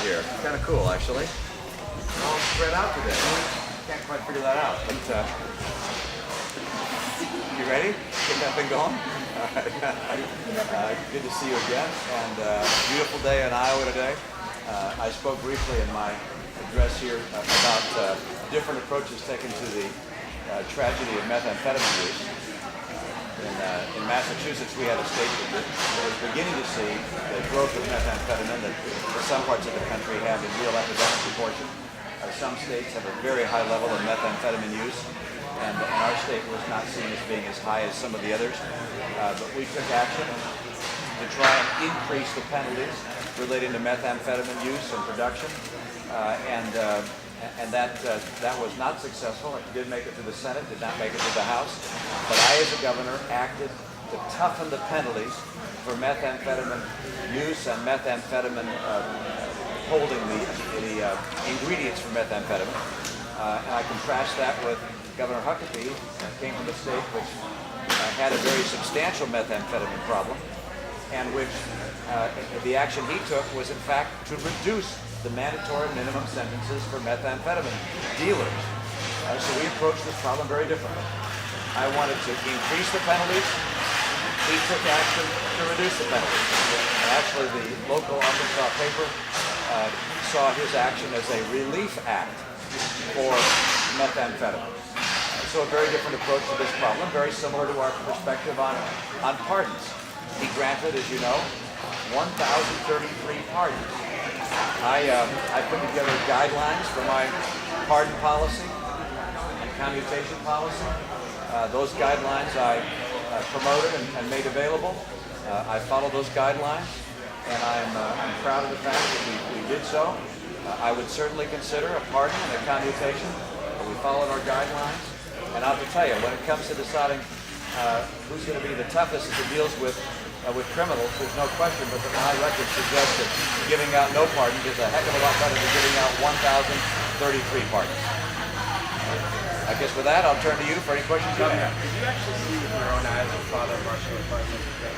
here. Kind of cool, actually. They're all spread out today. Can't quite figure that out, but you ready? Get that thing going? All right. Good to see you again, and beautiful day in Iowa today. I spoke briefly in my address here about different approaches taken to the tragedy of methamphetamine use. In Massachusetts, we had a state that was beginning to see the growth of methamphetamine that some parts of the country have in real epidemic proportion. Some states have a very high level of methamphetamine use, and our state was not seen as being as high as some of the others. But we took action to try and increase the penalties relating to methamphetamine use and production, and that was not successful. It did make it to the Senate, did not make it to the House. But I, as a governor, acted to toughen the penalties for methamphetamine use and methamphetamine holding the ingredients for methamphetamine. And I contrast that with Governor Huckabee, came from a state which had a very substantial methamphetamine problem, and which the action he took was, in fact, to reduce the mandatory minimum sentences for methamphetamine dealers. So we approached this problem very differently. I wanted to increase the penalties. He took action to reduce the penalties. And actually, the local Arkansas paper saw his action as a relief act for methamphetamine. So a very different approach to this problem, very similar to our perspective on pardons. He granted, as you know, 1,033 pardons. I put together guidelines for my pardon policy and commutation policy. Those guidelines I promoted and made available. I followed those guidelines, and I'm proud of the fact that we did so. I would certainly consider a pardon and a commutation, but we followed our guidelines. And I'll have to tell you, when it comes to deciding who's going to be the toughest as it deals with criminals, there's no question but that my record suggests that giving out no pardons is a heck of a lot better than giving out 1,033 pardons. I guess with that, I'll turn to you for any questions you may have. Did you actually see with your own eyes your father marching with Martin Luther King?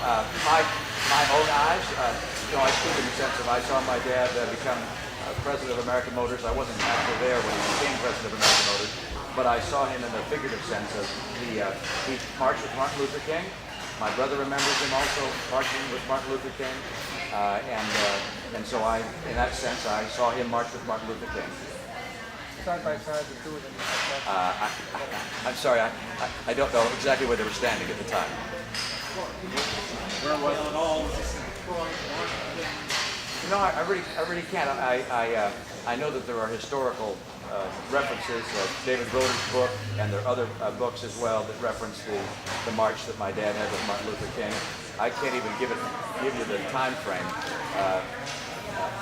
My own eyes, I speak in the sense of I saw my dad become president of American Motors. I wasn't actually there when he became president of American Motors, but I saw him in the figurative sense of he marched with Martin Luther King. My brother remembers him also marching with Martin Luther King, and so in that sense, I saw him march with Martin Luther King. Side by side, the two of them. I'm sorry, I don't know exactly where they were standing at the time. Where was it all? No, I really can't. I know that there are historical references. David Broder's book, and there are other books as well that reference the march that my dad had with Martin Luther King. I can't even give you the time frame.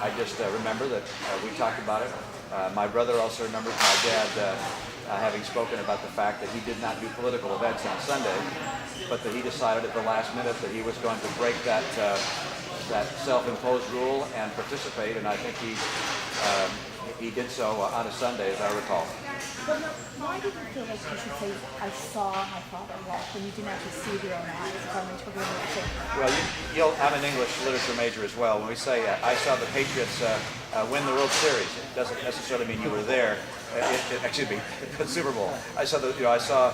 I just remember that we talked about it. My brother also remembers my dad having spoken about the fact that he did not do political events on Sunday, but that he decided at the last minute that he was going to break that self-imposed rule and participate, and I think he did so on a Sunday, as I recall. But why did you feel like you should say, I saw my father walk, when you didn't actually see with your own eyes, if I'm interpreting what you're saying? Well, I'm an English literature major as well. When we say I saw the Patriots win the World Series, it doesn't necessarily mean you were there. Excuse me, the Super Bowl. I saw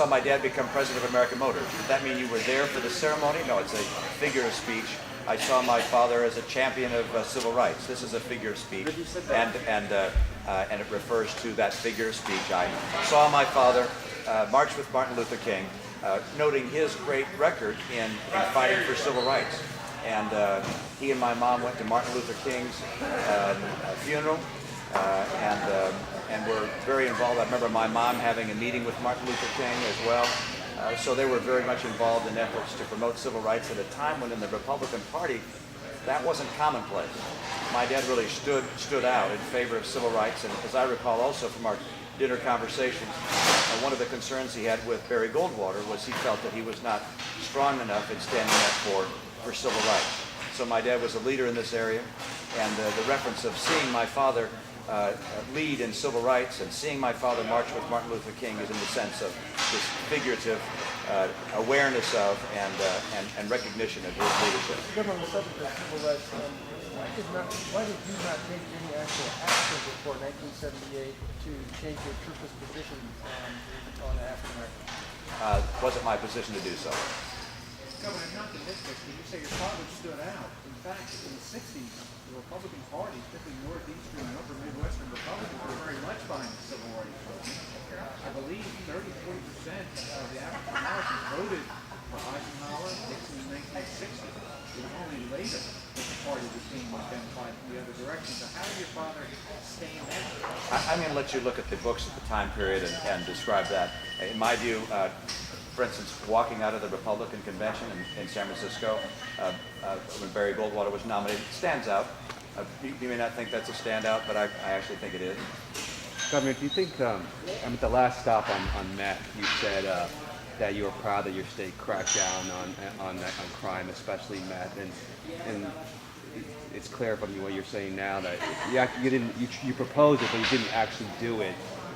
my dad become president of American Motors. Does that mean you were there for the ceremony? No, it's a figure of speech. I saw my father as a champion of civil rights. This is a figure of speech, and it refers to that figure of speech. I saw my father march with Martin Luther King, noting his great record in fighting for civil rights. And he and my mom went to Martin Luther King's funeral, and were very involved. I remember my mom having a meeting with Martin Luther King as well. So they were very much involved in efforts to promote civil rights at a time when in the Republican Party that wasn't commonplace. My dad really stood out in favor of civil rights, and as I recall also from our dinner conversations, one of the concerns he had with Barry Goldwater was he felt that he was not strong enough in standing up for civil rights. So my dad was a leader in this area, and the reference of seeing my father lead in civil rights and seeing my father march with Martin Luther King is in the sense of this figurative awareness of and recognition of his leadership. Governor, on the subject of civil rights, why did you not take any actual action before 1978 to change your troopers' position on African Americans? Wasn't my position to do so. Governor, not to nitpick, but you say your father stood out. In fact, in the 60s, the Republican Party, particularly Northeastern and Upper Midwestern Republicans, were very much behind the civil rights movement. I believe 30–40% of the African Americans voted for Eisenhower and Nixon in 1960. It was only later that the party became identified in the other direction. So how did your father stand out? I'm going to let you look at the books at the time period and describe that. In my view, for instance, walking out of the Republican convention in San Francisco when Barry Goldwater was nominated, stands out. You may not think that's a standout, but I actually think it is. Governor, do you think, at the last stop on meth, you said that you were proud that your state cracked down on crime, especially meth, and it's clear from what you're saying now that you proposed it, but you didn't actually do it.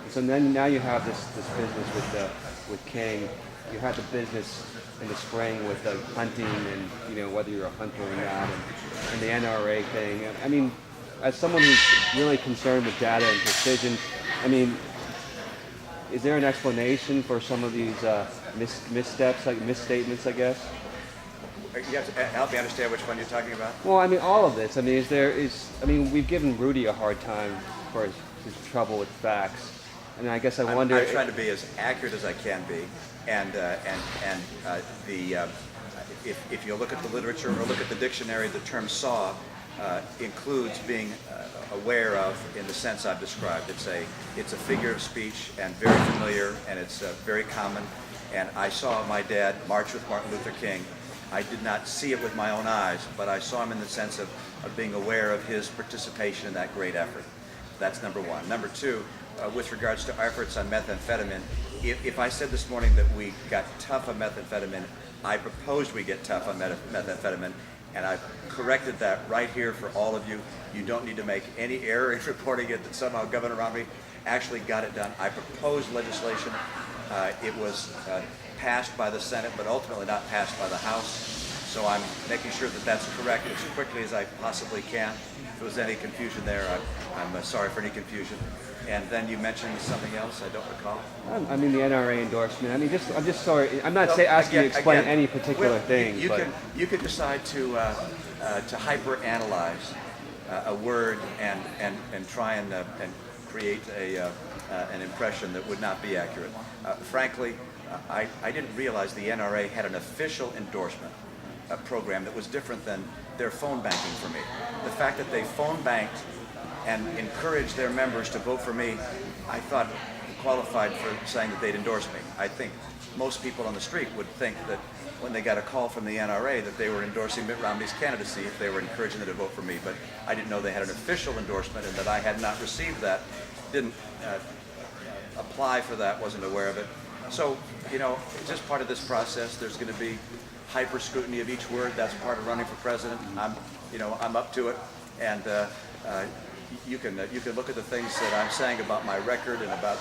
So then now you have this business with King. You had the business in the spring with the hunting and whether you're a hunter or not, and the NRA thing. I mean, as someone who's really concerned with data and precision, I mean, is there an explanation for some of these missteps, like misstatements, I guess? You have to help me understand which one you're talking about. Well, I mean, all of this. I mean, we've given Rudy a hard time for his trouble with facts, and I guess I wonder. I'm trying to be as accurate as I can be, and if you look at the literature or look at the dictionary, the term "saw" includes being aware of in the sense I've described. It's a figure of speech and very familiar, and it's very common. And I saw my dad march with Martin Luther King. I did not see it with my own eyes, but I saw him in the sense of being aware of his participation in that great effort. That's number one. Number two, with regards to efforts on methamphetamine, if I said this morning that we got tough on methamphetamine, I proposed we get tough on methamphetamine, and I've corrected that right here for all of you. You don't need to make any error in reporting it that somehow Governor Romney actually got it done. I proposed legislation. It was passed by the Senate, but ultimately not passed by the House. So I'm making sure that that's correct as quickly as I possibly can. If there was any confusion there, I'm sorry for any confusion. And then you mentioned something else I don't recall. I mean, the NRA endorsement. I mean, I'm just sorry. I'm not asking you to explain any particular thing. You could decide to hyper-analyze a word and try and create an impression that would not be accurate. Frankly, I didn't realize the NRA had an official endorsement program that was different than their phone banking for me. The fact that they phone banked and encouraged their members to vote for me, I thought qualified for saying that they'd endorse me. I think most people on the street would think that when they got a call from the NRA that they were endorsing Mitt Romney's candidacy if they were encouraging them to vote for me. But I didn't know they had an official endorsement and that I had not received that, didn't apply for that, wasn't aware of it. So, just part of this process. There's going to be hyper scrutiny of each word. That's part of running for president. I'm up to it, and you can look at the things that I'm saying about my record and about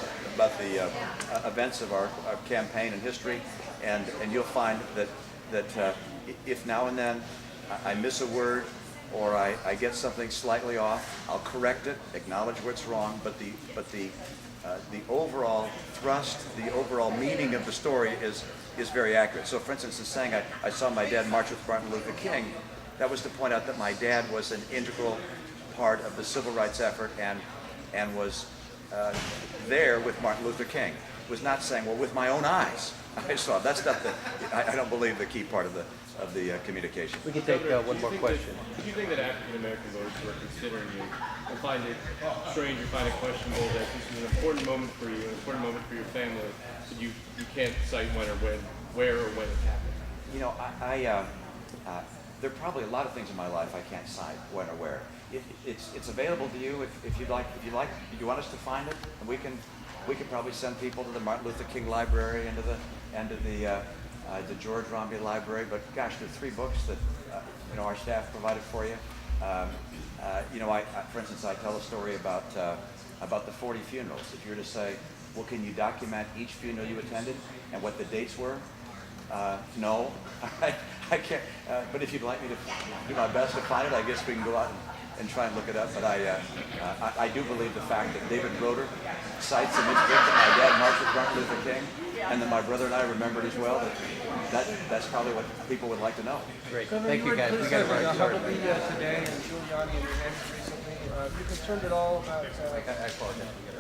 the events of our campaign and history, and you'll find that if now and then I miss a word or I get something slightly off, I'll correct it, acknowledge where it's wrong, but the overall thrust, the overall meaning of the story is very accurate. So, for instance, in saying I saw my dad march with Martin Luther King, that was to point out that my dad was an integral part of the civil rights effort and was there with Martin Luther King. Was not saying, well, with my own eyes I saw. That's not I don't believe the key part of the communication. We can take one more question. Do you think that African American voters who are considering you and find it strange or find it questionable that this is an important moment for you, an important moment for your family, that you can't cite when or where or when it happened? There are probably a lot of things in my life I can't cite when or where. It's available to you if you'd like. If you want us to find it, and we could probably send people to the Martin Luther King Library and to the George Romney Library. But gosh, there are 3 books that our staff provided for you. You know, for instance, I tell a story about the 40 funerals. If you were to say, well, can you document each funeral you attended and what the dates were? No, I can't. But if you'd like me to do my best to find it, I guess we can go out and try and look it up. But I do believe the fact that David Broder cites in his book that my dad marched with Martin Luther King, and that my brother and I remembered as well. That's probably what people would like to know. Great. Governor, Thank you, guys. We got to run. Huckabee today and Giuliani and your editors recently. You concerned at all about? I apologize.